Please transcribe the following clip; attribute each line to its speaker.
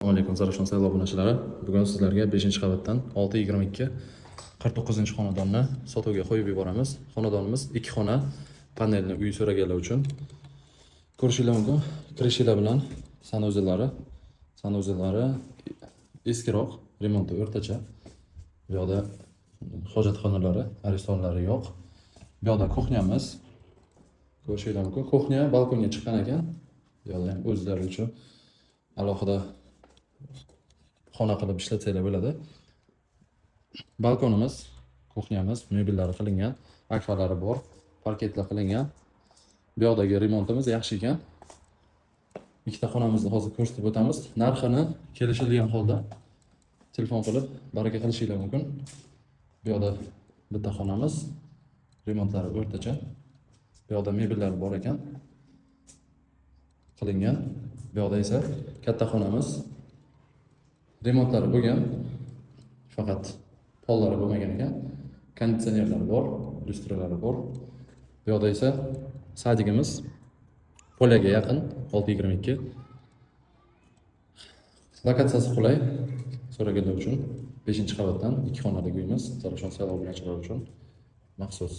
Speaker 1: Assalomu alaykum Zarafshon saylo obunachilari. Bugun sizlarga 5-qavatdan 622 49-xonadonni sotuvga qo'yib yuboramiz. Xonadonimiz 2 xona, panelli uy so'raganlar uchun ko'rishingiz mumkin. Kirishlar bilan sanuzellari eskiroq, remonti o'rtacha. Bu yoqda hojatxonalari, aristonlari yo'q. Bu yoqda kuxnyamiz. Ko'rishingiz mumkin. Kuxnya balkonga chiqqan ekan. Bu yoqda ham o'zlari uchun alohida xona qilib ishlatsanglar bo'ladi. Balkonimiz, kuxnyamiz, mebellari qilingan, akvalari bor, parketlar qilingan. Bu yoqdagi remontimiz yaxshi ekan. Ikkita xonamizni hozir ko'rsatib o'tamiz. Narxini kelishilgan holda telefon qilib baraka qilishingiz mumkin. Bu yoqda bitta xonamiz, remontlari o'rtacha. Bu yoqda mebellari bor ekan, qilingan. Bu yoqda esa katta xonamiz. Remontlari bo'lgan, faqat pollari bo'lmagan ekan. Konditsionerlari bor, lyustralari bor. Bu yoqda esa sadigimiz polyaga yaqin 622. Lokatsiyasi qulay. So'raganlar uchun 5-qavatdan 2 xonali uyimiz Zarafshon saylo obunachilari uchun maxsus.